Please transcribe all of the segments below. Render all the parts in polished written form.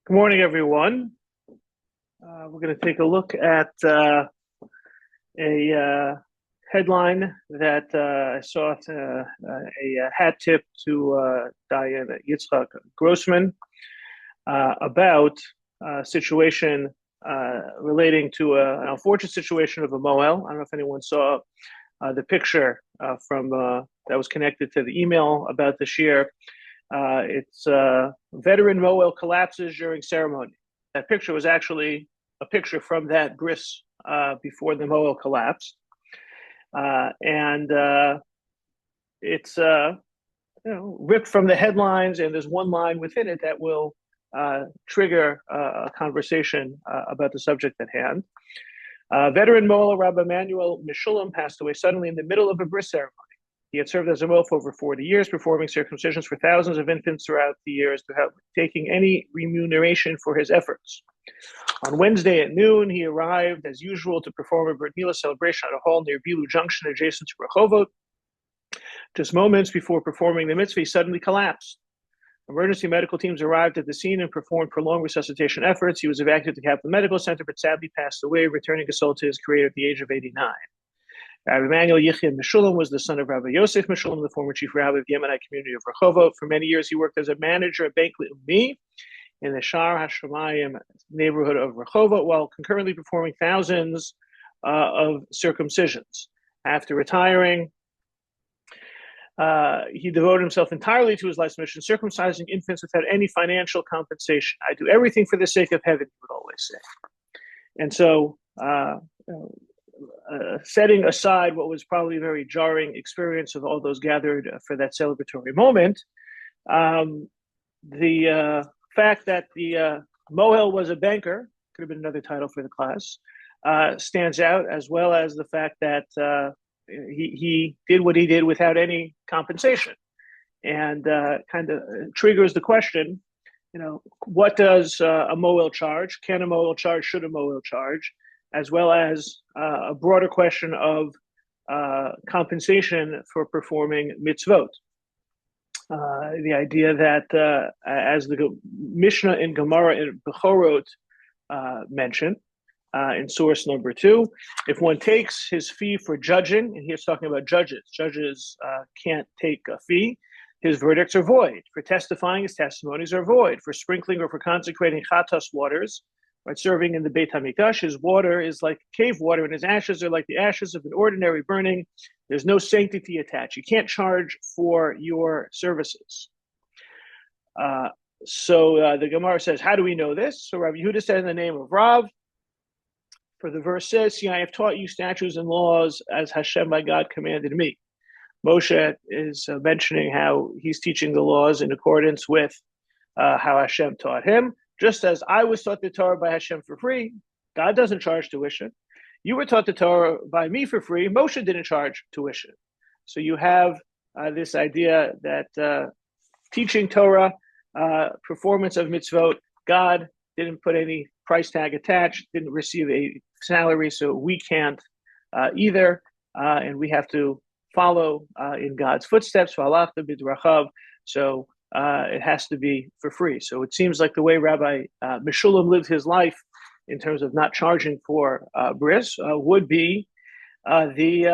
Good morning, everyone. We're going to take a look at a headline that I saw a hat tip to Diane Yitzchak Grossman about a situation relating to an unfortunate situation of a Mohel. I don't know if anyone saw the picture from that was connected to the email about the shir. It's veteran Mohel collapses during ceremony. That picture was actually a picture from that bris before the Mohel collapsed, and it's ripped from the headlines. And there's one line within it that will trigger a conversation about the subject at hand. Veteran Mohel Rabbi Emanuel Mishulam passed away suddenly in the middle of a bris ceremony. He had served as a Mohel for over 40 years, performing circumcisions for thousands of infants throughout the years without taking any remuneration for his efforts. On Wednesday at noon, he arrived as usual to perform a Brit Milah celebration at a hall near Bilu Junction adjacent to Rehovot. Just moments before performing the mitzvah, he suddenly collapsed. Emergency medical teams arrived at the scene and performed prolonged resuscitation efforts. He was evacuated to Kaplan Medical Center, but sadly passed away, returning his soul to his creator at the age of 89. Rabbi Emanuel Yichya Mishulam was the son of Rabbi Yosef Mishulam, the former chief rabbi of the Yemenite community of Rehovot. For many years, he worked as a manager at Banquet Umi in the Shar HaShamayim neighborhood of Rehovot, while concurrently performing thousands of circumcisions. After retiring, he devoted himself entirely to his life's mission, circumcising infants without any financial compensation. I do everything for the sake of heaven, he would always say. And so, setting aside what was probably a very jarring experience of all those gathered for that celebratory moment, the fact that the Mohel was a banker, could have been another title for the class, stands out, as well as the fact that he did what he did without any compensation, and kind of triggers the question, what does a Mohel charge? Can a Mohel charge? Should a Mohel charge? As well as a broader question of compensation for performing mitzvot. The idea that, as the Mishnah in Gemara in Bechorot mentioned, in source number 2, if one takes his fee for judging, and he's talking about judges can't take a fee, his verdicts are void. For testifying, his testimonies are void. For sprinkling or for consecrating chatas waters, right, serving in the Beit HaMikdash, his water is like cave water, and his ashes are like the ashes of an ordinary burning. There's no sanctity attached. You can't charge for your services. So the Gemara says, how do we know this? So Rabbi Yehuda said in the name of Rav, for the verse says, see, I have taught you statutes and laws as Hashem my God commanded me. Moshe is mentioning how he's teaching the laws in accordance with how Hashem taught him. Just as I was taught the Torah by Hashem for free, God doesn't charge tuition. You were taught the Torah by me for free. Moshe didn't charge tuition. So you have this idea that teaching Torah, performance of mitzvot, God didn't put any price tag attached, didn't receive a salary, so we can't either. And we have to follow in God's footsteps. So it has to be for free. So it seems like the way Rabbi Mishulam lived his life in terms of not charging for bris would be the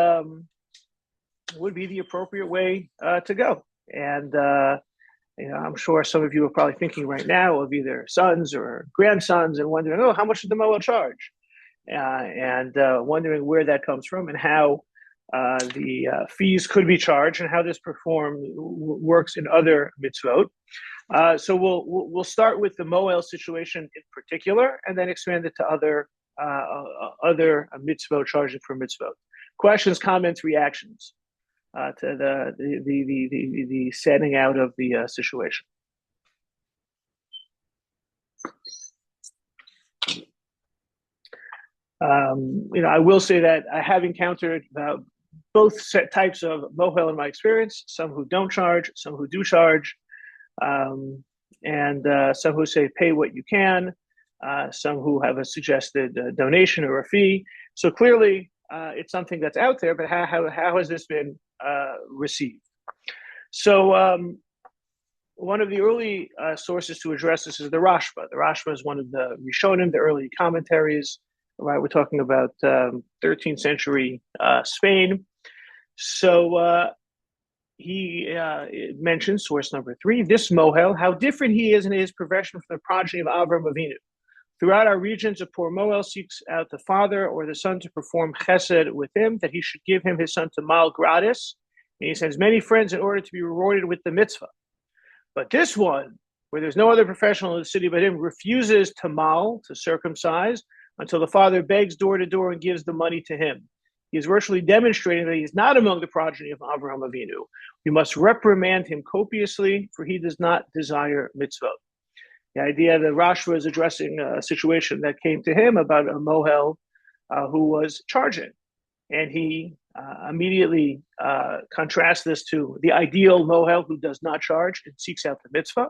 appropriate way to go. And I'm sure some of you are probably thinking right now of either sons or grandsons and wondering, oh, how much did the Mohel charge? And wondering where that comes from and how the fees could be charged and how this works in other mitzvot. So we'll start with the Mohel situation in particular, and then expand it to other mitzvot, charging for mitzvot. Questions, comments, reactions to the setting out of the situation. I will say that I have encountered both types of Mohel in my experience, some who don't charge, some who do charge, and some who say pay what you can, some who have a suggested donation or a fee. So clearly it's something that's out there, but how has this been received? So one of the early sources to address this is the Rashba. The Rashba is one of the Rishonim, the early commentaries. Right, we're talking about 13th century Spain. So he mentions source number 3, this Mohel, how different he is in his profession from the progeny of Avram Avinu. Throughout our regions, a poor Mohel seeks out the father or the son to perform chesed with him, that he should give him his son to mal gratis. And he sends many friends in order to be rewarded with the mitzvah. But this one, where there's no other professional in the city but him, refuses to mal, to circumcise, until the father begs door to door and gives the money to him. He is virtually demonstrating that he is not among the progeny of Avraham Avinu. We must reprimand him copiously, for he does not desire mitzvot. The idea that Rashba is addressing a situation that came to him about a Mohel who was charging. And he immediately contrasts this to the ideal Mohel who does not charge and seeks out the mitzvah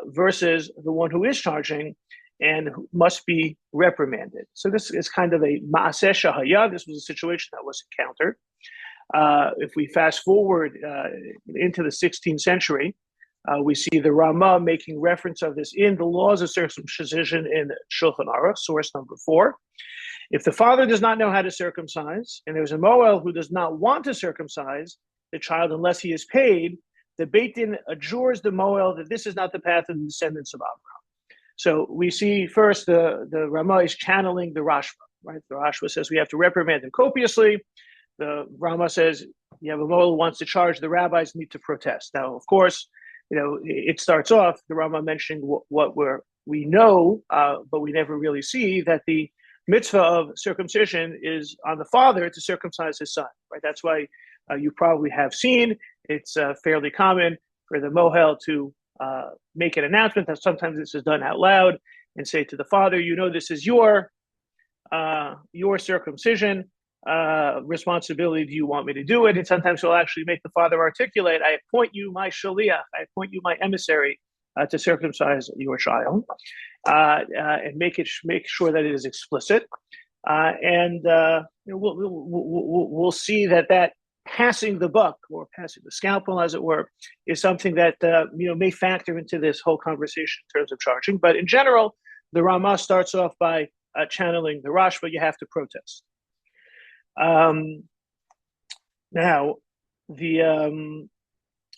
versus the one who is charging and must be reprimanded. So this is kind of a ma'aseh shahaya. This was a situation that was encountered. If we fast forward into the 16th century, we see the Ramah making reference of this in the laws of circumcision in Shulchan Aruch, source number 4. If the father does not know how to circumcise, and there's a Mohel who does not want to circumcise the child unless he is paid, the Beit Din adjures the Mohel that this is not the path of the descendants of Abraham. So we see first the Ramah is channeling the Rashba, right? The Rashba says we have to reprimand him copiously. The Ramah says you have a Mohel who wants to charge, the rabbis need to protest. Now, of course, it starts off the Ramah mentioning what we know, but we never really see that the mitzvah of circumcision is on the father to circumcise his son, right? That's why you probably have seen it's fairly common for the Mohel to make an announcement that sometimes this is done out loud and say to the father, this is your circumcision responsibility. Do you want me to do it? And sometimes he'll actually make the father articulate, I appoint you my shaliach, I appoint you my emissary to circumcise your child, and make sure that it is explicit. We'll see that passing the buck or passing the scalpel, as it were, is something that may factor into this whole conversation in terms of charging. But in general, the Ramah starts off by channeling the Rashba. You have to protest. Now,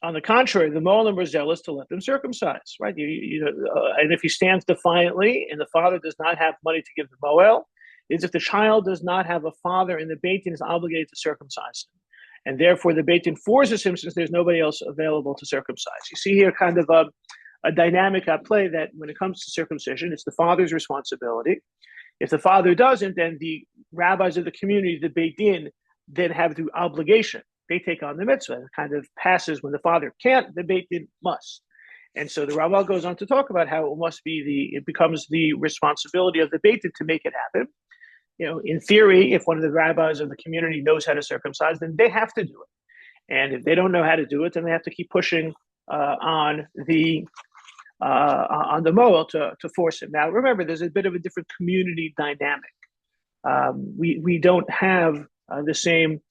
on the contrary, the Molim were zealous to let them circumcise, right? And if he stands defiantly and the father does not have money to give the Mohel, is if the child does not have a father and the Beit Din is obligated to circumcise him. And therefore, the Beit Din forces him since there's nobody else available to circumcise. You see here kind of a dynamic at play that when it comes to circumcision, it's the father's responsibility. If the father doesn't, then the rabbis of the community, the Beit Din, then have the obligation. They take on the mitzvah. It kind of passes when the father can't, the Beit Din must. And so the Rambam goes on to talk about how it becomes the responsibility of the Beit Din to make it happen. In theory, if one of the rabbis of the community knows how to circumcise, then they have to do it. And if they don't know how to do it, then they have to keep pushing on the Mohel to force him. Now, remember, there's a bit of a different community dynamic. We don't have the same,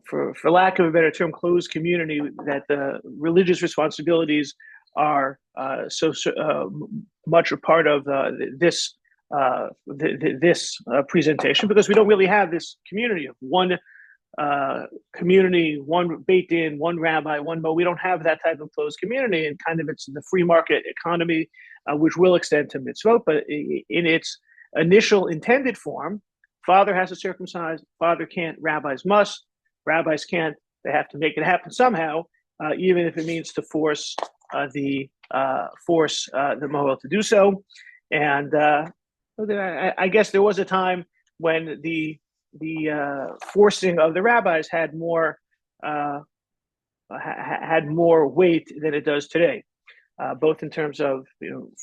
for lack of a better term, closed community that the religious responsibilities are so much a part of this presentation, because we don't really have this community of one community, one Beit Din, one rabbi, one Mo. We don't have that type of closed community, and kind of it's the free market economy, which will extend to mitzvot, but in its initial intended form, father has to circumcise, father can't, rabbis must, rabbis can't, they have to make it happen somehow, even if it means to force the Mohel to do so. And I guess there was a time when the forcing of the rabbis had more weight than it does today, both in terms of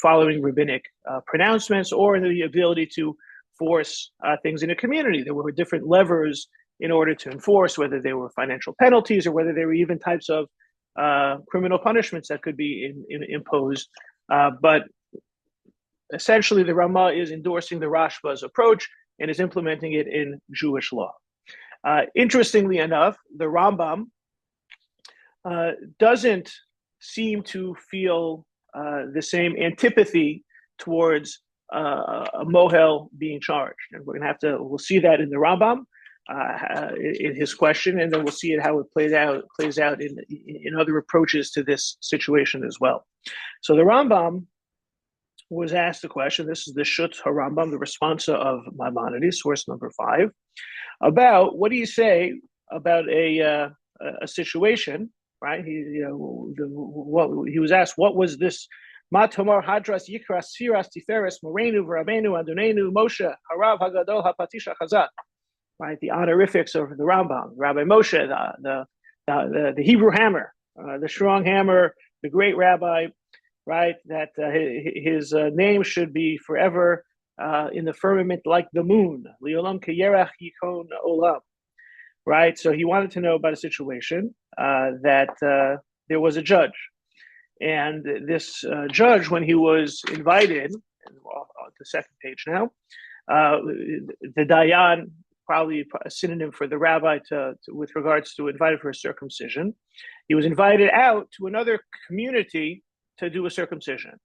following rabbinic pronouncements or the ability to force things in a community. There were different levers in order to enforce, whether they were financial penalties or whether there were even types of criminal punishments that could be imposed. But essentially, the Ramah is endorsing the Rashba's approach and is implementing it in Jewish law. Interestingly enough, the Rambam doesn't seem to feel the same antipathy towards a Mohel being charged. And we're going to we'll see that in the Rambam in his question, and then we'll see it how it plays out in other approaches to this situation as well. So the Rambam was asked the question. This is the Shut HaRambam, the responsa of Maimonides, source number 5, about what do you say about a situation, right? He was asked, what was this? Ma tomar hadras yikras firas tiferes morenu v'rabenu adonenu Moshe harav hagadol hapatisha chazak, right? The honorifics of the Rambam, Rabbi Moshe, the Hebrew hammer, the strong hammer, the great rabbi, right? That his name should be forever in the firmament like the moon. Liolam keyerach yikon olam. Right, so he wanted to know about a situation that there was a judge, and this judge, when he was invited, the second page now, the Dayan, probably a synonym for the rabbi with regards to invited for a circumcision, he was invited out to another community to do a circumcision,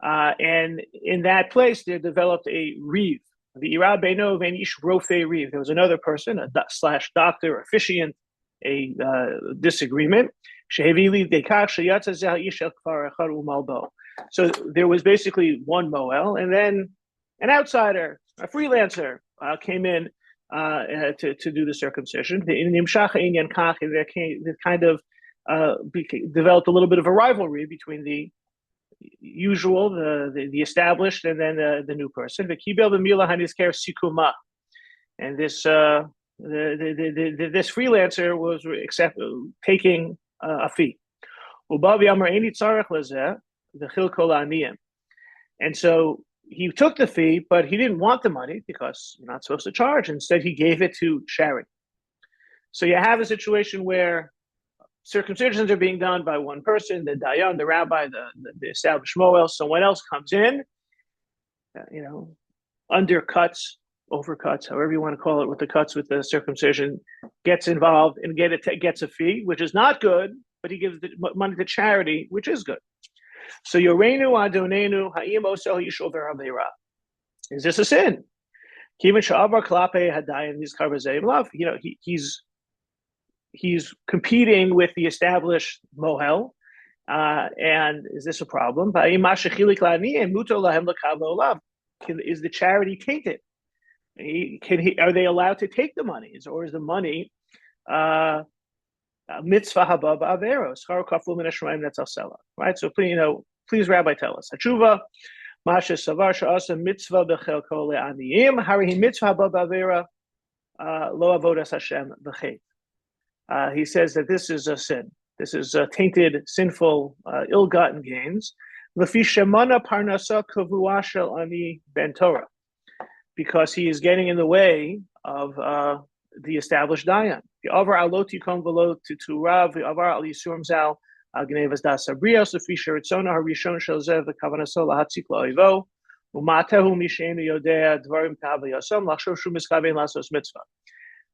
and in that place they developed a reeve. The Ira Beno Venish Rofe Reeve. There was another person, a slash doctor, officiant, a disagreement. So there was basically one Mohel, and then an outsider, a freelancer, came in to do the circumcision. It kind of developed a little bit of a rivalry between the usual, the established, and then the new person. And this this freelancer was taking a fee. And so he took the fee, but he didn't want the money because you're not supposed to charge. Instead, he gave it to charity. So you have a situation where circumcisions are being done by one person, the Dayan, the rabbi, the established Mohel. Someone else comes in, undercuts, overcuts, however you want to call it, with the cuts with the circumcision, gets involved and gets a fee, which is not good, but he gives the money to charity, which is good. So Yorenu Adonenu Ha'im Oso Yishover Aveira. Is this a sin? He's competing with the established Mohel, and is this a problem? Is the charity tainted? Are they allowed to take the money, or is the money mitzvah haba ba'avero schar kaflu min hashmayim netzal? Right. So please, Rabbi, tell us. Hatshuva masha savar she'asa mitzvah bechelko le'aniyim harihi mitzvah haba ba'avera lo avodas Hashem b'chet. He says that this is a sin. This is tainted, sinful, ill-gotten gains. Lefi shemana parnasa kavua shel ani ben Torah, because he is getting in the way of the established dayan. The avar alot yikom v'lo tuturav, the avar al yisurim zal gnevas das abrios lefi sheritzona harishon shel zev v'kavanaso lahatzik lo'ivo u'matehu misheinu yodea dvarim ta'avayasam lachshov shu miskavein lasos mitzvah.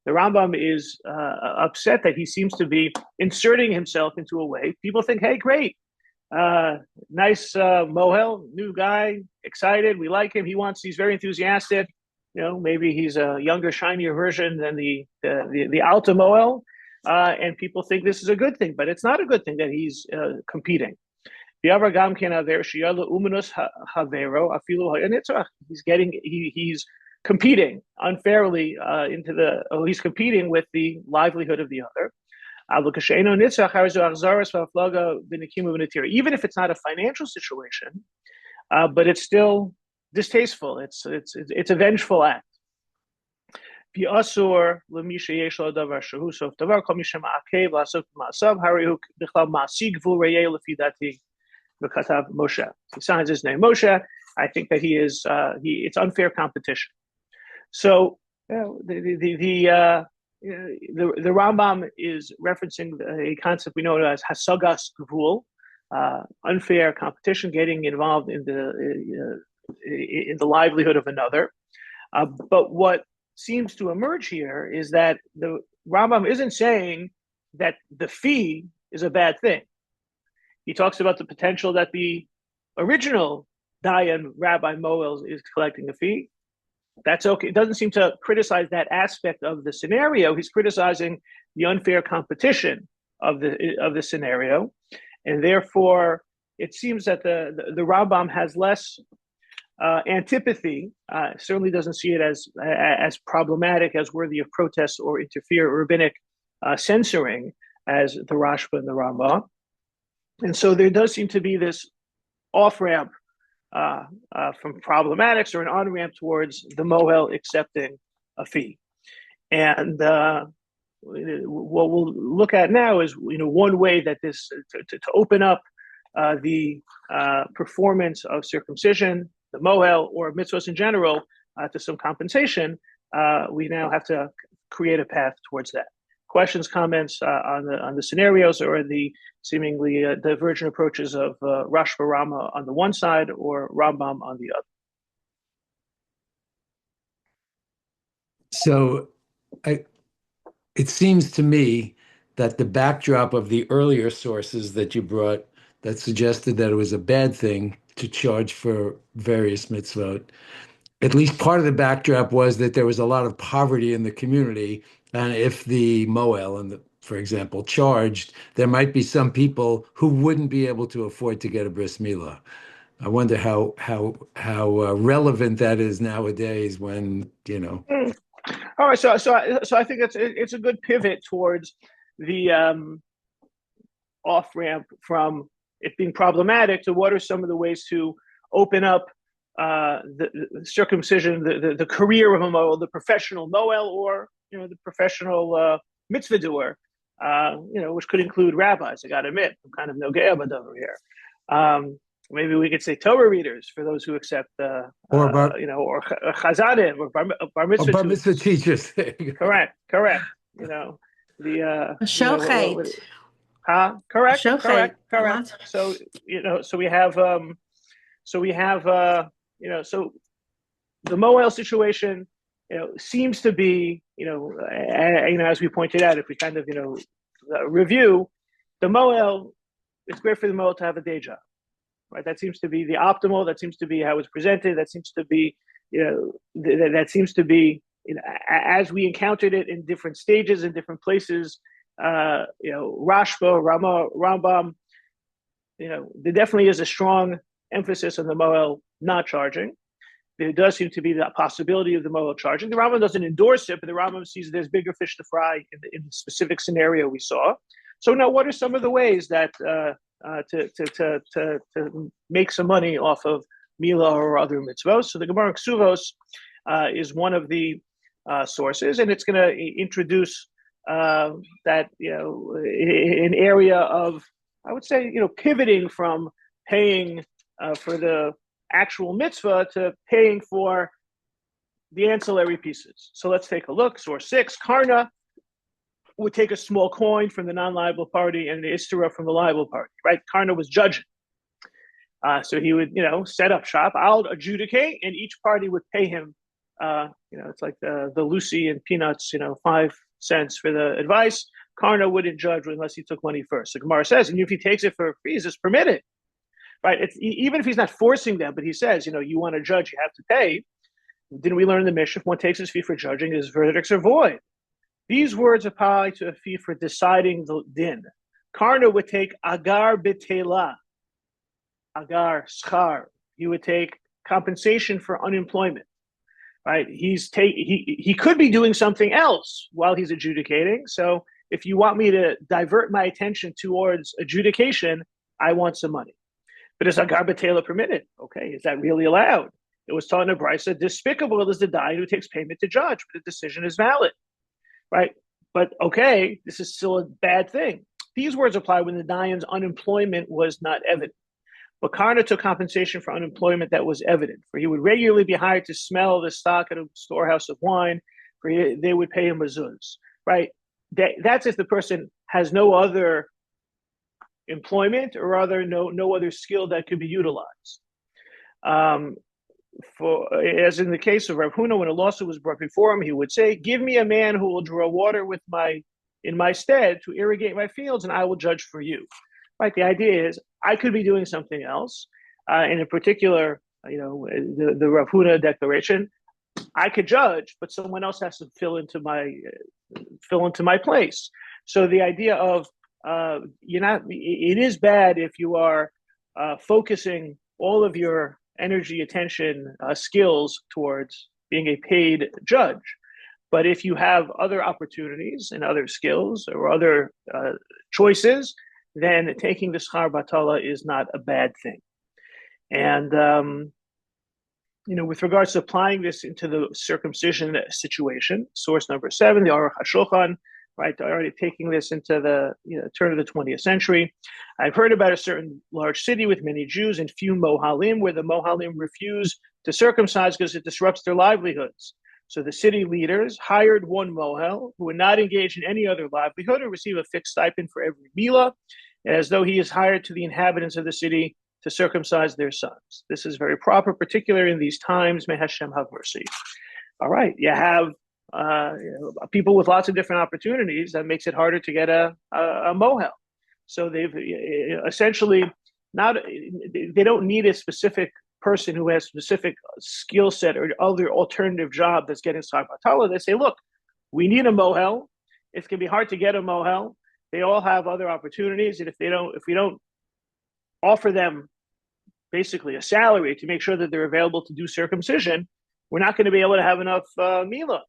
The Rambam is upset that he seems to be inserting himself into a way. People think, hey, great, nice Mohel, new guy, excited, we like him. He's very enthusiastic. Maybe he's a younger, shinier version than the Alta Mohel, and people think this is a good thing, but it's not a good thing that he's competing. He's competing unfairly he's competing with the livelihood of the other. Even if it's not a financial situation, but it's still distasteful. It's a vengeful act. He signs his name Moshe. I think that it's unfair competition. So the Rambam is referencing a concept we know as hasagas gvul, unfair competition, getting involved in the livelihood of another. But what seems to emerge here is that the Rambam isn't saying that the fee is a bad thing. He talks about the potential that the original Dayan, Rabbi Mohel, is collecting a fee. That's okay. It doesn't seem to criticize that aspect of the scenario. He's criticizing the unfair competition of the scenario, and therefore it seems that the Rambam has less antipathy. Certainly doesn't see it as problematic, as worthy of protest or rabbinic censoring as the Rashba and the Rambam. And so there does seem to be this off ramp from problematics, or an on ramp towards the Mohel accepting a fee. And what we'll look at now is, one way that this to open up the performance of circumcision, the Mohel, or mitzvahs in general, to some compensation. We now have to create a path towards that. Questions, comments on the scenarios, or the seemingly divergent approaches of Rashba Rama on the one side or Rambam on the other. So it seems to me that the backdrop of the earlier sources that you brought that suggested that it was a bad thing to charge for various mitzvot, at least part of the backdrop was that there was a lot of poverty in the community. And if the Mohel, for example, charged, there might be some people who wouldn't be able to afford to get a bris milah. I wonder how relevant that is nowadays when, All right, so I think it's a good pivot towards the off ramp from it being problematic to what are some of the ways to open up the circumcision, the career of a Mohel, the professional Mohel, or the professional mitzvah doer, which could include rabbis. I got to admit, I'm kind of no gayabad over here. Maybe we could say Torah readers for those who accept, or chazanim, or bar mitzvah teachers. Correct. The shochet. Correct. So the Mohel situation, seems to be, as we pointed out, if we kind of, review the Mohel, it's great for the Mohel to have a day job, right? That seems to be the optimal. That seems to be how it's presented. That seems to be, as we encountered it in different stages, in different places, Rashba, Rama, Rambam, there definitely is a strong emphasis on the Mohel not charging. There does seem to be the possibility of the Mohel charging. The Rambam doesn't endorse it, but the Rambam sees there's bigger fish to fry in the specific scenario we saw. So now, what are some of the ways that to make some money off of Milah or other mitzvot? So the Gemara Ksuvos is one of the sources, and it's going to introduce that an area of, I would say, pivoting from paying for the actual mitzvah to paying for the ancillary pieces. So let's take a look. Source 6, Karna would take a small coin from the non-liable party and the istira from the liable party, right? Karna was judging. So he would, set up shop. I'll adjudicate, and each party would pay him, it's like the Lucy and Peanuts, 5 cents for the advice. Karna wouldn't judge unless he took money first. So Gemara says, and if he takes it for fees, it's permitted. Right? Even if he's not forcing them, but he says, you want to judge, you have to pay. Didn't we learn in the Mishnah, if one takes his fee for judging, his verdicts are void? These words apply to a fee for deciding the din. Karna would take agar betela, agar schar. He would take compensation for unemployment. Right? He could be doing something else while he's adjudicating. So if you want me to divert my attention towards adjudication, I want some money. But is agar betela permitted? Okay, is that really allowed? It was taught in a brisa, despicable is the dayan who takes payment to judge, but the decision is valid. Right? But okay, this is still a bad thing. These words apply when the dayan's unemployment was not evident. But Karna took compensation for unemployment that was evident, for he would regularly be hired to smell the stock at a storehouse of wine, for they would pay him a zuz. Right? That's if the person has no other employment or no other skill that could be utilized. As in the case of Rav Huna, when a lawsuit was brought before him, he would say, "Give me a man who will draw water with my in my stead to irrigate my fields, and I will judge for you. Right? The idea is I could be doing something else. And in particular, the Rav Huna declaration, I could judge, but someone else has to fill into my place. So the idea of it is bad if you are focusing all of your energy, attention, skills towards being a paid judge. But if you have other opportunities and other skills or other choices, then taking the schar batala is not a bad thing. And with regards to applying this into the circumcision situation, source number 7, the Aruch HaShulchan, right, already taking this into the turn of the 20th century. I've heard about a certain large city with many Jews and few Mohalim, where the Mohalim refuse to circumcise because it disrupts their livelihoods. So the city leaders hired one Mohel who would not engage in any other livelihood or receive a fixed stipend for every milah, as though he is hired to the inhabitants of the city to circumcise their sons. This is very proper, particularly in these times. May Hashem have mercy. All right, you have people with lots of different opportunities. That makes it harder to get a Mohel. So they've essentially they don't need a specific person who has specific skill set or other alternative job that's getting schar batala. They say, look, we need a Mohel. It can be hard to get a Mohel. They all have other opportunities, and if we don't offer them basically a salary to make sure that they're available to do circumcision, we're not going to be able to have enough milah.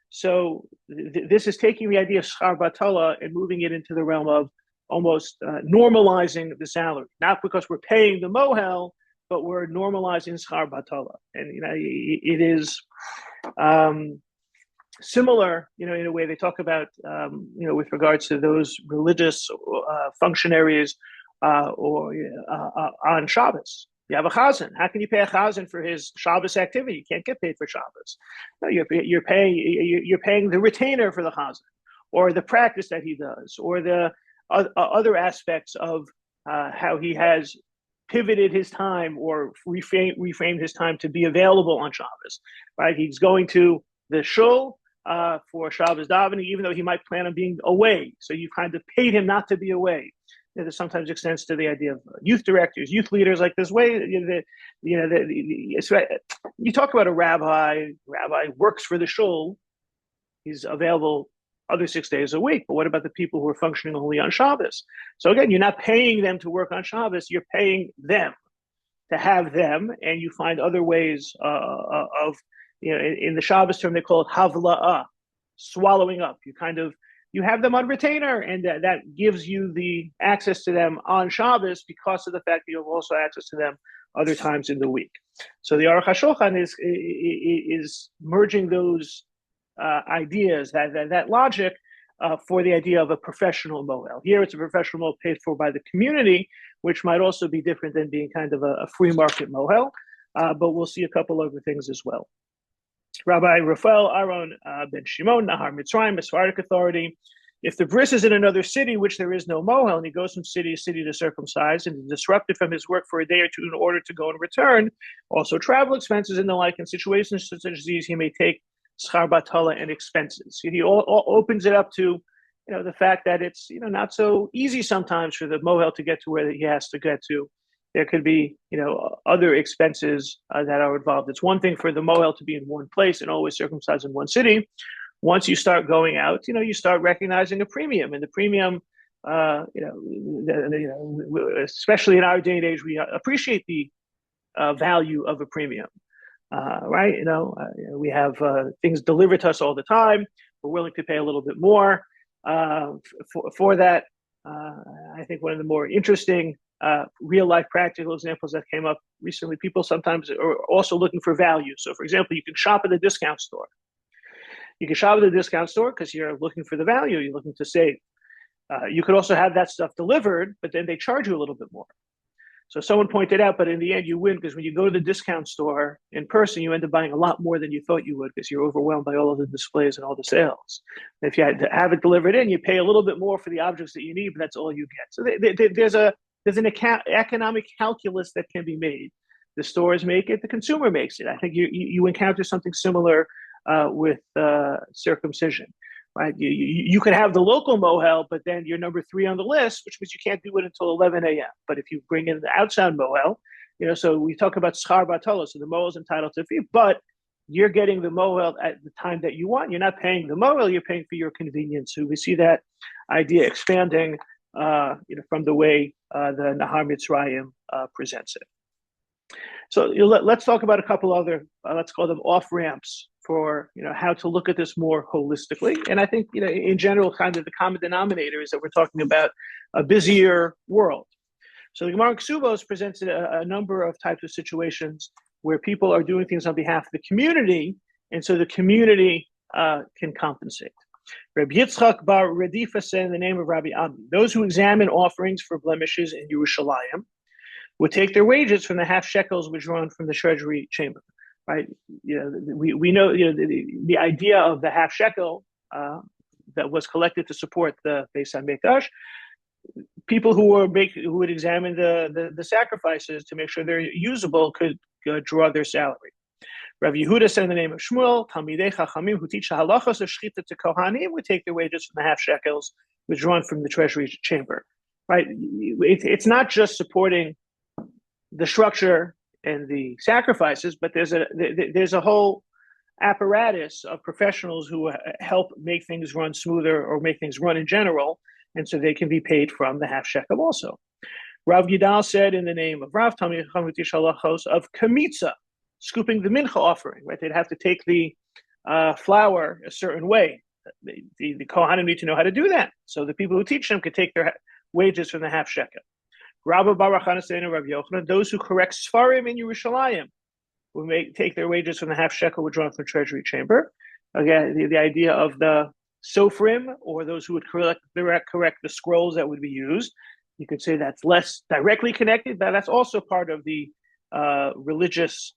So this is taking the idea of schar batala and moving it into the realm of almost normalizing the salary, not because we're paying the Mohel, but we're normalizing schar batala. And it is similar, in a way they talk about, with regards to those religious functionaries or on Shabbos. You have a chazan. How can you pay a chazan for his Shabbos activity? You can't get paid for Shabbos. No, you're paying the retainer for the chazan, or the practice that he does, or the other aspects of how he has pivoted his time or reframed his time to be available on Shabbos. Right? He's going to the shul for Shabbos davening, even though he might plan on being away. So you kind of paid him not to be away. This sometimes extends to the idea of youth directors, youth leaders, like this way. You talk about a rabbi. Rabbi works for the shul. He's available other 6 days a week. But what about the people who are functioning only on Shabbos? So again, you're not paying them to work on Shabbos. You're paying them to have them, and you find other ways of, in the Shabbos term, they call it havla'ah, swallowing up. You have them on retainer, and that gives you the access to them on Shabbos because of the fact that you have also access to them other times in the week. So the Aruch HaShulchan is merging those ideas, that logic, for the idea of a professional Mohel. Here it's a professional Mohel paid for by the community, which might also be different than being kind of a free market Mohel, but we'll see a couple other things as well. Rabbi Rafael Aaron ben Shimon, Nahar Mitzrayim, a Sephardic authority. If the bris is in another city, which there is no Mohel, and he goes from city to city to circumcise, and is disrupted from his work for a day or two in order to go and return, also travel expenses and the like, in situations such as these, he may take schar batala and expenses. He opens it up to, the fact that it's, not so easy sometimes for the Mohel to get to where he has to get to. There could be, other expenses that are involved. It's one thing for the Mohel to be in one place and always circumcised in one city. Once you start going out, you start recognizing a premium, and the premium, especially in our day and age, we appreciate the value of a premium, right? We have things delivered to us all the time. We're willing to pay a little bit more for that. I think one of the more interesting real life practical examples that came up recently, people sometimes are also looking for value. So for example, you can shop at a discount store. You can shop at a discount store because you're looking for the value, you're looking to save. You could also have that stuff delivered, but then they charge you a little bit more. So someone pointed out, but in the end you win, because when you go to the discount store in person, you end up buying a lot more than you thought you would, because you're overwhelmed by all of the displays and all the sales. And if you had to have it delivered in, you pay a little bit more for the objects that you need, but that's all you get. So there's an economic calculus that can be made. The stores make it, the consumer makes it. I think you encounter something similar with circumcision, right? You could have the local mohel, but then you're number 3 on the list, which means you can't do it until 11 a.m. But if you bring in the outside mohel, so we talk about schar batala, so the mohel is entitled to a fee, but you're getting the mohel at the time that you want. You're not paying the mohel, you're paying for your convenience. So we see that idea expanding, from the way the Nahar Mitzrayim presents it. So let's talk about a couple other, let's call them off ramps for how to look at this more holistically. And I think in general, kind of the common denominator is that we're talking about a busier world. So the Gemara in Ksubos presents a number of types of situations where people are doing things on behalf of the community, and so the community can compensate. Rabbi Yitzchak bar Redifa said in the name of Rabbi Ami, those who examine offerings for blemishes in Yerushalayim would take their wages from the half shekels withdrawn from the treasury chamber. Right? We know the idea of the half shekel that was collected to support the Beis HaMikdash. People who would examine the sacrifices to make sure they're usable could draw their salary. Rav Yehuda said in the name of Shmuel, Talmidei Chachamim who teach the halachos of shchita to Kohanim would take their wages from the half shekels withdrawn from the treasury chamber. Right? It's not just supporting the structure and the sacrifices, but there's a whole apparatus of professionals who help make things run smoother or make things run in general, and so they can be paid from the half shekel also. Rav Yidal said in the name of Rav Talmidei Chachamim of kamitza, scooping the mincha offering. Right, they'd have to take the flour a certain way. The Kohanim need to know how to do that, so the people who teach them could take their wages from the half shekel. Rabbi Baruch Hanassein and Rabbi Yochanan, those who correct Sfarim in Yerushalayim will take their wages from the half shekel withdrawn from the treasury chamber. Again, the idea of the Sofrim, or those who would correct the scrolls that would be used. You could say that's less directly connected, but that's also part of the religious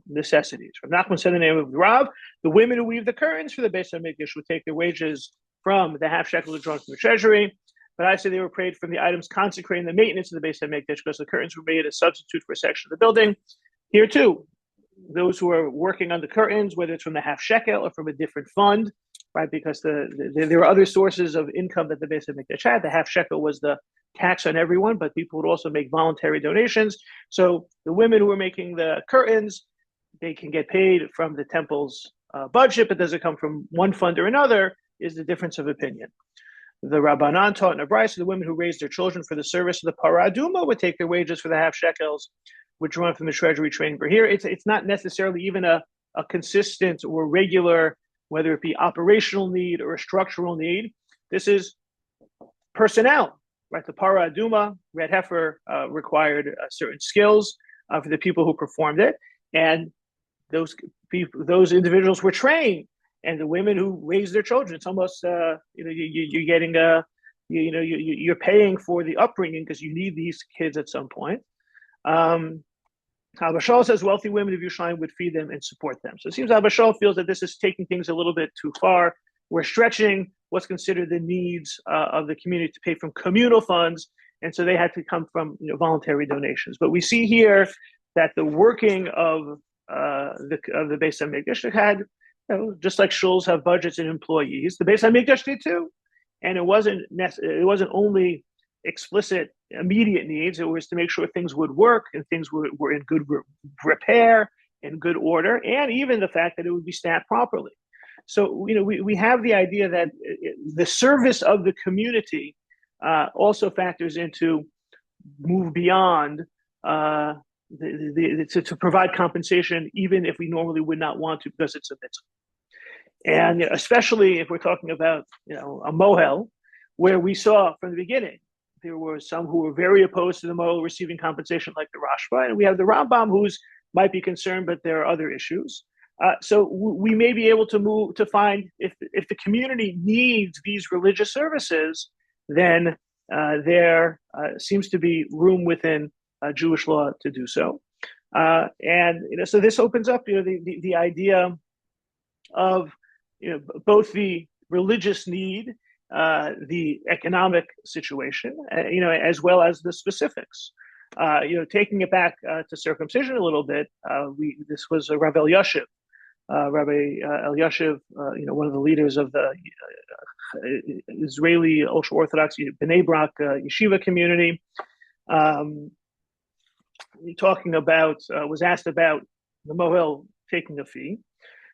necessities. Rav Nachman said in the name of Rav, the women who weave the curtains for the Beis HaMikdash would take their wages from the half shekel withdrawn from the treasury. But I say they were paid from the items consecrating the maintenance of the Beis HaMikdash because the curtains were made a substitute for a section of the building. Here too, those who are working on the curtains, whether it's from the half shekel or from a different fund, right? Because there are other sources of income that the Beis HaMikdash had. The half shekel was the tax on everyone, but people would also make voluntary donations. So the women who were making the curtains, they can get paid from the temple's budget, but does it come from one fund or another is the difference of opinion. The Rabbanan taught in a brayso, the women who raised their children for the service of the paraduma would take their wages for the half shekels withdrawn from the treasury chamber. Here, it's not necessarily even a consistent or regular, whether it be operational need or a structural need. This is personnel, right? The paraduma, red heifer, required certain skills for the people who performed it, and those individuals were trained. And the women who raise their children, it's almost you're getting you're paying for the upbringing because you need these kids at some point. Abashal says wealthy women of Yerushalayim would feed them and support them. So it seems Abashal feels that this is taking things a little bit too far. We're stretching what's considered the needs of the community to pay from communal funds, and so they had to come from voluntary donations. But we see here that the working of the Beis HaMikdash had. Just like shuls have budgets and employees, the Beis HaMikdash did too, and it wasn't only explicit immediate needs. It was to make sure things would work and things were in good repair and good order, and even the fact that it would be staffed properly. So we have the idea that the service of the community also factors into move beyond to provide compensation, even if we normally would not want to, because it's a mitzvah. And especially if we're talking about a mohel, where we saw from the beginning there were some who were very opposed to the mohel receiving compensation, like the Rashba, and we have the Rambam who's might be concerned, but there are other issues. So we may be able to move to find if the community needs these religious services, then there seems to be room within Jewish law to do so. And so this opens up the idea of both the religious need, the economic situation, as well as the specifics. Taking it back to circumcision a little bit, this was Rav Elyashiv Rabbi Elyashiv, one of the leaders of the Israeli ultra Orthodox Bnei Brak yeshiva community, talking about was asked about the Mohel taking a fee.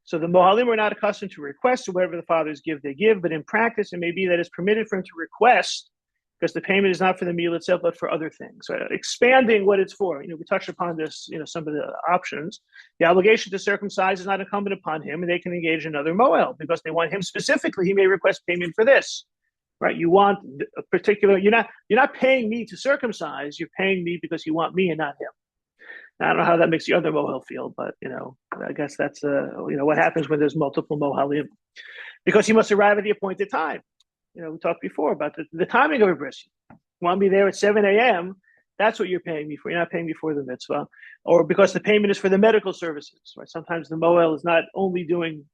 So the Mohalim are not accustomed to request, so whatever the fathers give, they give. But in practice, it may be that it's permitted for him to request because the payment is not for the meal itself, but for other things. So expanding what it's for. We touched upon this, some of the options. The obligation to circumcise is not incumbent upon him, and they can engage in other Mohel because they want him specifically. He may request payment for this. Right, you want a particular. You're not paying me to circumcise. You're paying me because you want me and not him. I don't know how that makes the other Mohel feel, but I guess that's what happens when there's multiple Mohalim, because he must arrive at the appointed time. We talked before about the timing of a bris. You want me there at 7 a.m. That's what you're paying me for. You're not paying me for the mitzvah, or because the payment is for the medical services. Right? Sometimes the Mohel is not only doing,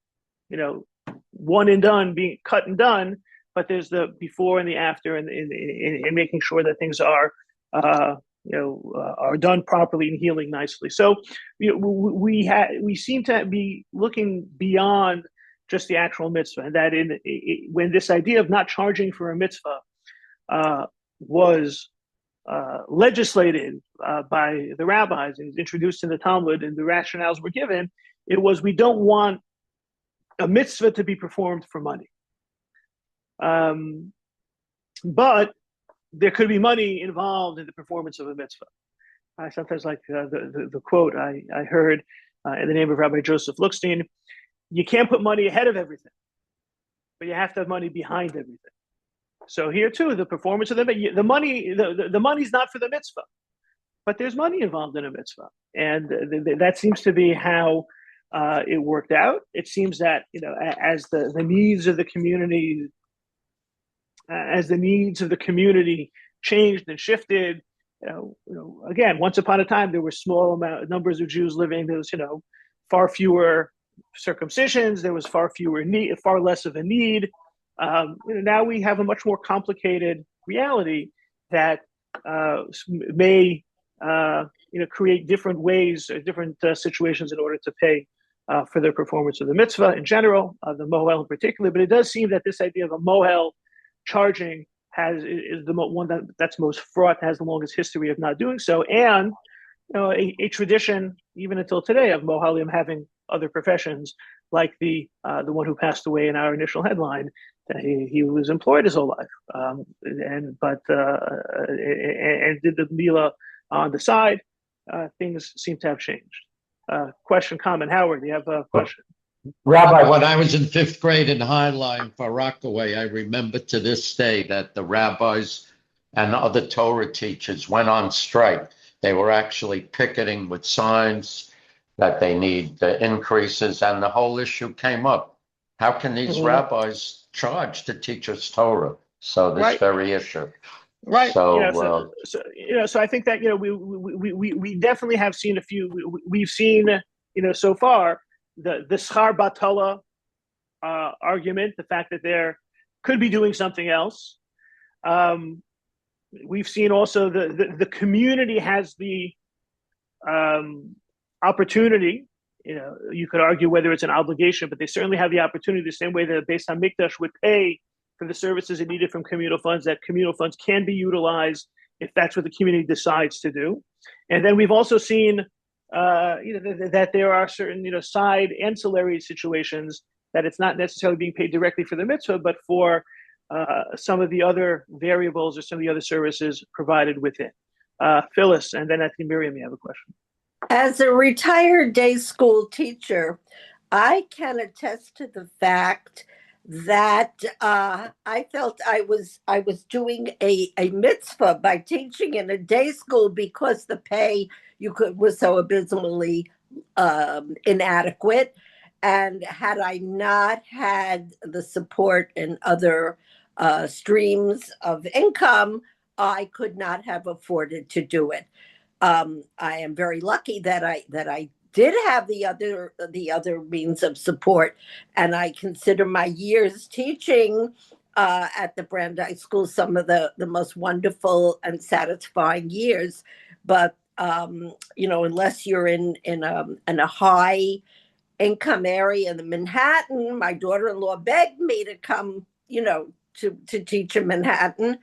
one and done, being cut and done, but there's the before and the after, and in making sure that things are are done properly and healing nicely. So we seem to be looking beyond just the actual mitzvah, and that when this idea of not charging for a mitzvah was legislated by the rabbis and introduced in the Talmud, and the rationales were given, it was we don't want a mitzvah to be performed for money. But there could be money involved in the performance of a mitzvah. I sometimes like the quote I heard in the name of Rabbi Joseph Lookstein: you can't put money ahead of everything, but you have to have money behind everything. So here too, the performance of the money, the money's not for the mitzvah, but there's money involved in a mitzvah, and that seems to be how it worked out. It seems that as the needs of the community. As the needs of the community changed and shifted, again, once upon a time there were small numbers of Jews living. There was, far fewer circumcisions. There was far less of a need. Now we have a much more complicated reality that may, create different ways, different situations in order to pay for their performance of the mitzvah in general, the Mohel in particular. But it does seem that this idea of a Mohel charging is the one that's most fraught, has the longest history of not doing so, and a tradition even until today of Mohalim having other professions, like the one who passed away in our initial headline. He was employed his whole life, and did the Mila on the side. Things seem to have changed. Question, comment, Howard? Do you have a question? Rabbi, when I was in fifth grade in Highline, Far Rockaway, I remember to this day that the rabbis and other Torah teachers went on strike. They were actually picketing with signs that they need the increases, and the whole issue came up. How can these rabbis charge to teach us Torah? So this very issue. Right. So I think that we definitely have seen a few. We've seen so far the schar batala argument, the fact that there could be doing something else. We've seen also the community has the opportunity. You could argue whether it's an obligation, but they certainly have the opportunity, the same way that based on Mikdash would pay for the services it needed from communal funds, that communal funds can be utilized if that's what the community decides to do. And then we've also seen that there are certain side ancillary situations that it's not necessarily being paid directly for the mitzvah, but for some of the other variables or some of the other services provided within. Phyllis, and then I think Miriam, you have a question. As a retired day school teacher, I can attest to the fact that I felt I was doing a mitzvah by teaching in a day school because the pay was so abysmally inadequate. And had I not had the support in other streams of income, I could not have afforded to do it. I am very lucky that I did have the other means of support, and I consider my years teaching at the Brandeis School some of the most wonderful and satisfying years. But unless you're in a high income area in Manhattan. My daughter-in-law begged me to come, to teach in Manhattan.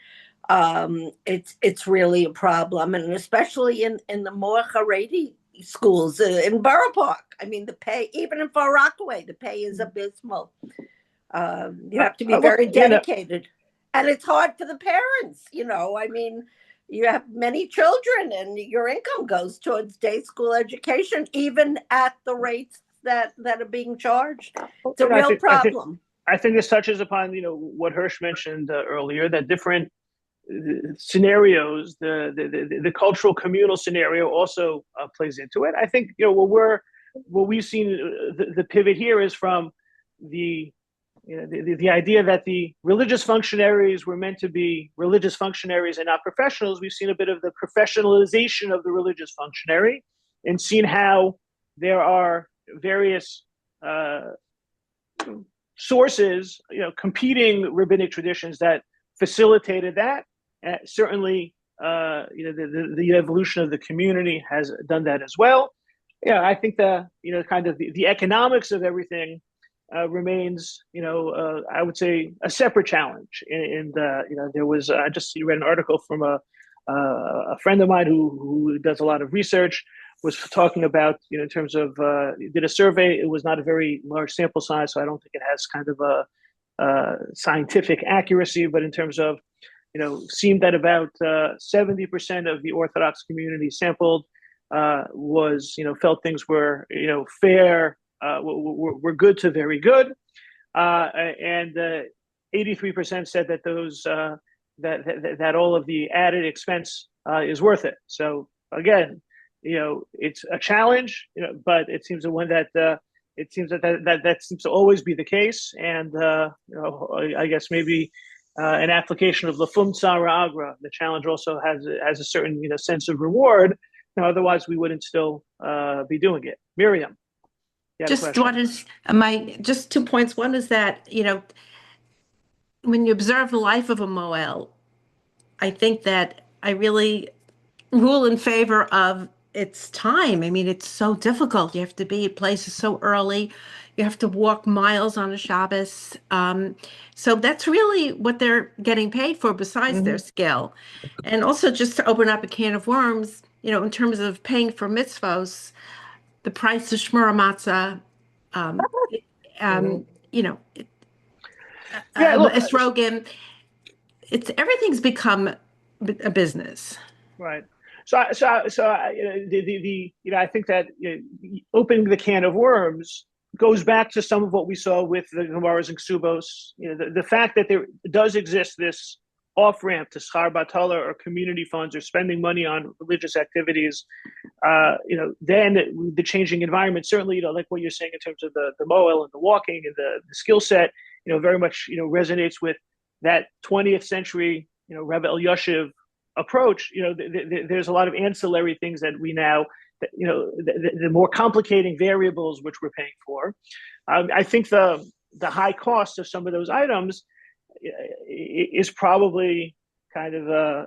It's really a problem, and especially in the more Haredi schools in Borough Park. I mean, the pay, even in Far Rockaway, the pay is abysmal. You have to be very dedicated, and it's hard for the parents. I mean, you have many children, and your income goes towards day school education, even at the rates that are being charged. It's a real problem. I think this touches upon what Hirsch mentioned earlier, that different scenarios, the cultural communal scenario also plays into it. I think what we've seen the pivot here is from the idea that the religious functionaries were meant to be religious functionaries and not professionals. We've seen a bit of the professionalization of the religious functionary, and seen how there are various sources, competing rabbinic traditions that facilitated that. Certainly, the evolution of the community has done that as well. I think the economics of everything remains, I would say, a separate challenge. And there was I just read an article from a friend of mine who does a lot of research, was talking about, in terms of did a survey. It was not a very large sample size, so I don't think it has kind of a scientific accuracy. But in terms of, seemed that about 70% of the Orthodox community sampled was, felt things were, fair, were good to very good, and 83% said that those that all of the added expense is worth it. So again, it's a challenge, but it seems one that that seems to always be the case, and I guess maybe an application of Lafum Tzara Agra. The challenge also has a certain sense of reward. Otherwise, we wouldn't still be doing it. Miriam, just 2 points. One is that when you observe the life of a Mohel, I think that I really rule in favor of its time. I mean, it's so difficult. You have to be at places so early. You have to walk miles on a Shabbos. So that's really what they're getting paid for, besides their skill. And also, just to open up a can of worms, in terms of paying for mitzvos, the price of shmura matzah, esrogim, everything's become a business. Right. So I think that opening the can of worms goes back to some of what we saw with the Gemaras and Ksubos. The fact that there does exist this off ramp to schar batala, or community funds, or spending money on religious activities. Then the changing environment, certainly, like what you're saying in terms of the Mohel and the walking and the skill set, very much resonates with that 20th century Rebbe Elyashiv approach. There's a lot of ancillary things that we now, the more complicating variables which we're paying for. I think the high cost of some of those items is probably kind of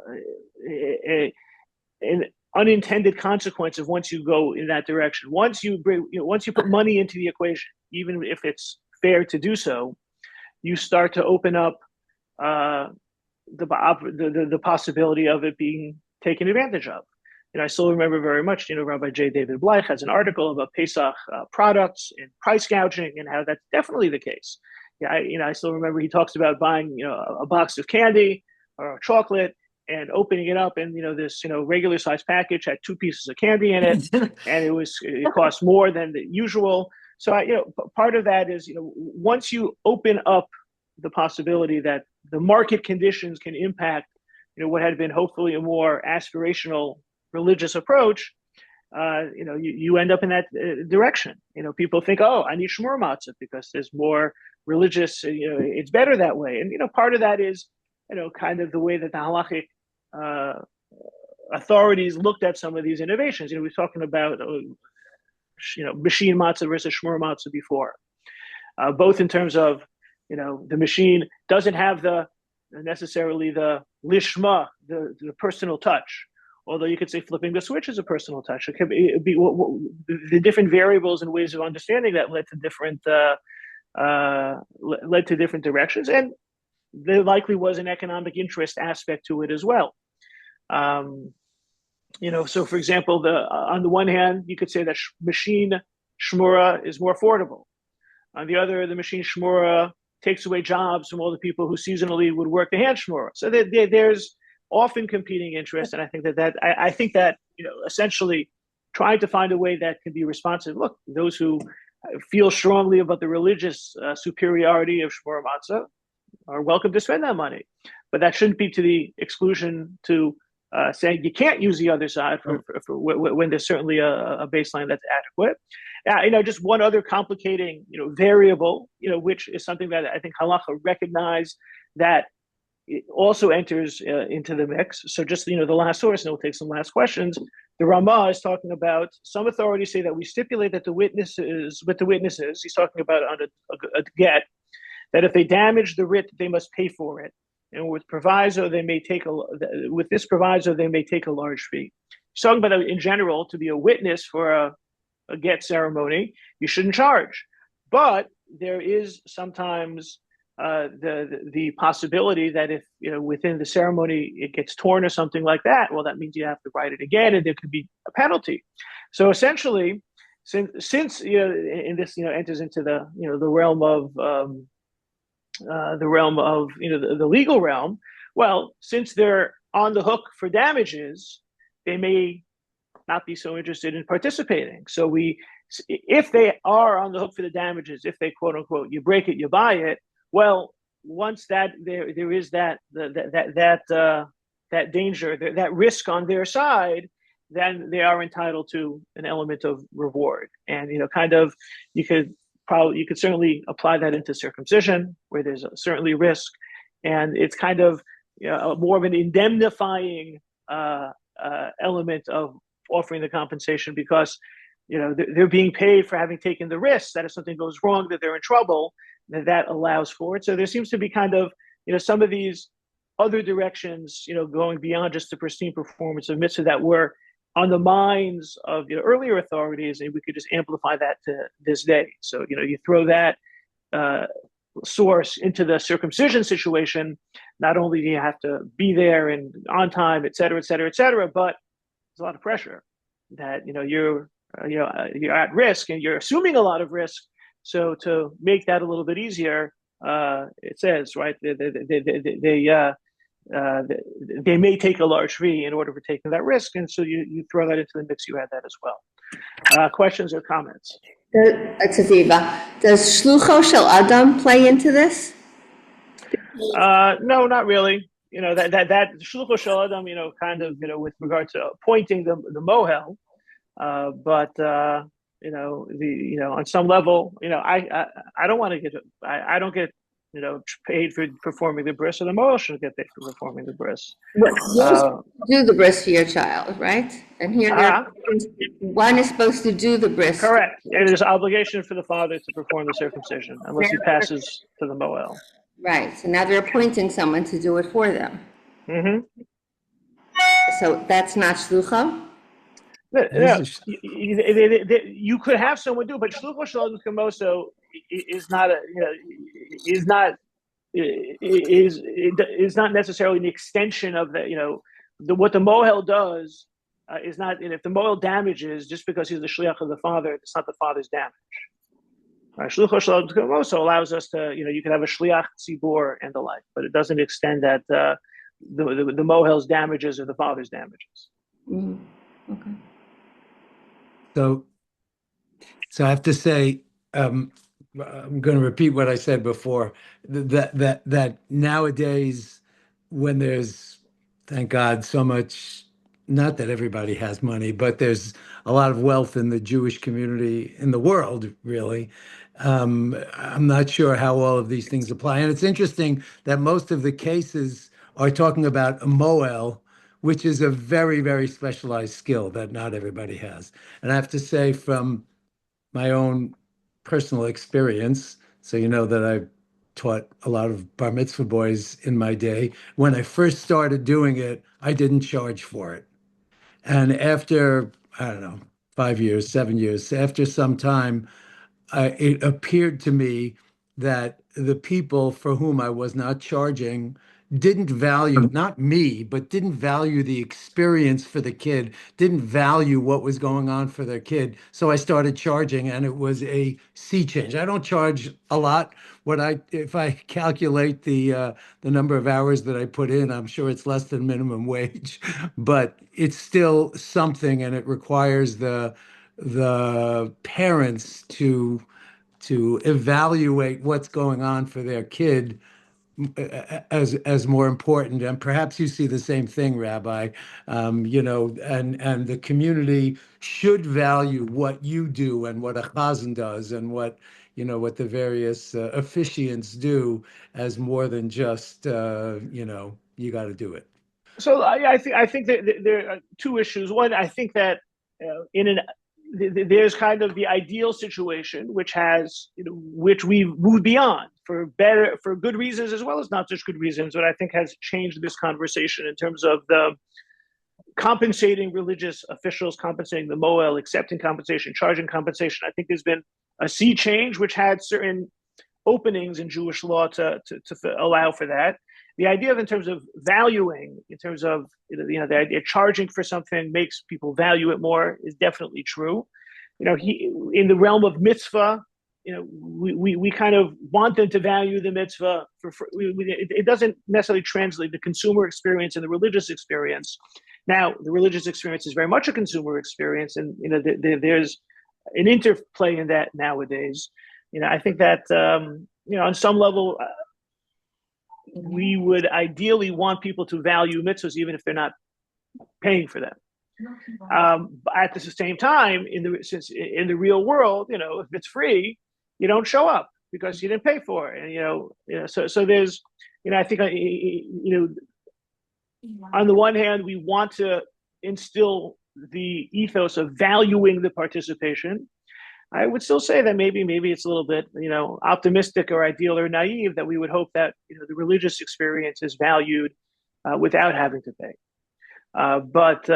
an unintended consequence of once you go in that direction. Once you put money into the equation, even if it's fair to do so, you start to open up the possibility of it being taken advantage of. I still remember very much, Rabbi J. David Bleich has an article about Pesach products and price gouging, and how that's definitely the case. I still remember he talks about buying, a box of candy or chocolate and opening it up, and this regular size package had 2 pieces of candy in it, and it cost more than the usual. So part of that is once you open up the possibility that the market conditions can impact what had been hopefully a more aspirational religious approach, you end up in that direction. People think, oh, I need shmur matzah because there's more religious, it's better that way. And part of that is kind of the way that the halachic authorities looked at some of these innovations. We were talking about machine matzah versus shmur matzah before, both in terms of the machine doesn't have necessarily the lishma, the personal touch, Although you could say flipping the switch is a personal touch. It could be, the different variables and ways of understanding that led to different directions, and there likely was an economic interest aspect to it as well. So for example, on the one hand, you could say that machine shmura is more affordable. On the other, the machine shmura takes away jobs from all the people who seasonally would work the hand shmura. So there's often competing interests, and I think that essentially trying to find a way that can be responsive. Look, those who feel strongly about the religious superiority of shmura matzah are welcome to spend that money, but that shouldn't be to the exclusion to saying you can't use the other side for when there's certainly a baseline that's adequate. Just one other complicating variable, which is something that I think halacha recognize that it also enters into the mix. So just the last source, and we'll take some last questions. The Ramah is talking about, some authorities say that we stipulate that with the witnesses, he's talking about on a get, that if they damage the writ, they must pay for it. And with this proviso, they may take a large fee. He's talking about, in general, to be a witness for a get ceremony, you shouldn't charge. But there is sometimes the possibility that if within the ceremony it gets torn or something like that, well, that means you have to write it again, and there could be a penalty. So essentially, since and this enters into the realm of the legal realm. Well, since they're on the hook for damages, they may not be so interested in participating. So if they are on the hook for the damages, if they quote unquote you break it, you buy it. Well, once that there is that danger, that risk on their side, then they are entitled to an element of reward. And you could certainly apply that into circumcision, where there's certainly risk, and it's kind of more of an indemnifying element of offering the compensation, because they're being paid for having taken the risk that if something goes wrong, that they're in trouble, that allows for it. So there seems to be some of these other directions, going beyond just the pristine performance of mitzvah that were on the minds of earlier authorities, and we could just amplify that to this day. So you throw that source into the circumcision situation, not only do you have to be there and on time, et cetera, but there's a lot of pressure that you're at risk, and you're assuming a lot of risk. So to make that a little bit easier, it says, right, they may take a large fee in order for taking that risk, and so you throw that into the mix. You add that as well. Questions or comments? Does shlucho shel adam play into this? No, not really. That shlucho shel adam, with regard to appointing the mohel, but on some level, I don't want to get I don't get paid for performing the bris, or the mohel should get paid for performing the bris. Do the bris for your child, right? And here, one is supposed to do the bris. Correct. And there's obligation for the father to perform the circumcision unless he passes to the mohel. Right. So now they're appointing someone to do it for them. Mm-hmm. So that's not shlucha? You could have someone do it, but shlucho shel adam kamoso is not necessarily an extension of what the mohel does is not. And if the mohel damages just because he's the shliach of the father, it's not the father's damage. Shlucho shel adam kamoso allows us to you can have a shliach tzibor and the like, but it doesn't extend that the mohel's damages or the father's damages. Mm-hmm. Okay. So I have to say, I'm going to repeat what I said before, that nowadays, when there's, thank God, so much, not that everybody has money, but there's a lot of wealth in the Jewish community, in the world, really. I'm not sure how all of these things apply. And it's interesting that most of the cases are talking about a mohel, which is a very, very specialized skill that not everybody has. And I have to say, from my own personal experience, so that I taught a lot of bar mitzvah boys in my day, when I first started doing it, I didn't charge for it. And after, I don't know, 5 years, 7 years, after some time, it appeared to me that the people for whom I was not charging didn't value, not me, but didn't value the experience for the kid, didn't value what was going on for their kid. So I started charging, and it was a sea change. I don't charge a lot. If I calculate the number of hours that I put in, I'm sure it's less than minimum wage, but it's still something, and it requires the parents to evaluate what's going on for their kid as more important. And perhaps you see the same thing, Rabbi. And the community should value what you do and what a chazan does and what the various officiants do as more than just you got to do it. So I think that there are two issues. One, I think that there's kind of the ideal situation, which we've moved beyond for good reasons as well as not such good reasons, but I think has changed this conversation in terms of the compensating religious officials, compensating the Mohel, accepting compensation, charging compensation. I think there's been a sea change, which had certain openings in Jewish law to allow for that. The idea of in terms of valuing, in terms of the idea of charging for something makes people value it more is definitely true. In the realm of mitzvah, we kind of want them to value the mitzvah. It doesn't necessarily translate the consumer experience and the religious experience. Now, the religious experience is very much a consumer experience, and there's an interplay in that nowadays. I think that on some level, we would ideally want people to value mitzvahs even if they're not paying for them. But at the same time, in the real world, if it's free, you don't show up because you didn't pay for it. And so there's, I think on the one hand, we want to instill the ethos of valuing the participation. I would still say that maybe it's a little bit, optimistic or ideal or naive that we would hope that the religious experience is valued without having to pay. But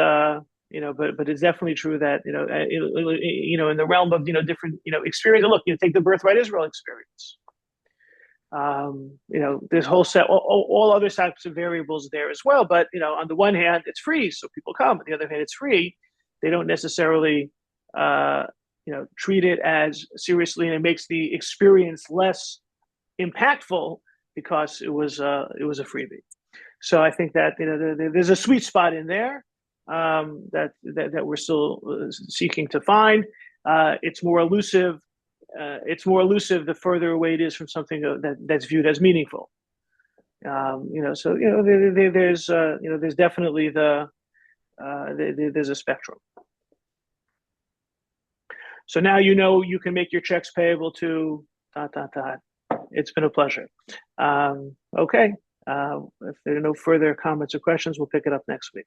it's definitely true that in the realm of different experience. Look, take the Birthright Israel experience. There's whole set all other types of variables there as well. But on the one hand, it's free, so people come. On the other hand, it's free. They don't necessarily treat it as seriously, and it makes the experience less impactful because it was a freebie. So I think that there's a sweet spot in there that we're still seeking to find. It's more elusive. The further away it is from something that's viewed as meaningful. So there's definitely there's a spectrum. So now you can make your checks payable to ... It's been a pleasure. Okay. If there are no further comments or questions, we'll pick it up next week.